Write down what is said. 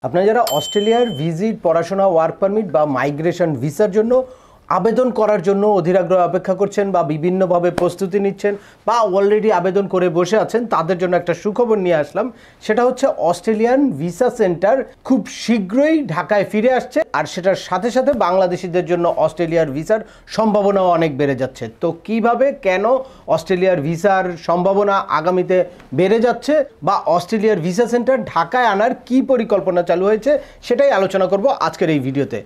আপনারা যারা অস্ট্রেলিয়ার ভিজিট, পড়াশোনা, ওয়ার্ক পারমিট বা মাইগ্রেশন ভিসার জন্য আবেদন করার জন্য অধীর আগ্রহে অপেক্ষা করছেন বা বিভিন্নভাবে প্রস্তুতি নিচ্ছেন বা অলরেডি আবেদন করে বসে আছেন, তাদের জন্য একটা সুখবর নিয়ে আসলাম। সেটা হচ্ছে অস্ট্রেলিয়ান ভিসা সেন্টার খুব শীঘ্রই ঢাকায় ফিরে আসছে, আর সেটার সাথে সাথে বাংলাদেশিদের জন্য অস্ট্রেলিয়ার ভিসার সম্ভাবনাও অনেক বেড়ে যাচ্ছে। তো কিভাবে, কেন অস্ট্রেলিয়ার ভিসার সম্ভাবনা আগামীতে বেড়ে যাচ্ছে বা অস্ট্রেলিয়ার ভিসা সেন্টার ঢাকায় আনার কি পরিকল্পনা চালু হয়েছে, সেটাই আলোচনা করব আজকের এই ভিডিওতে।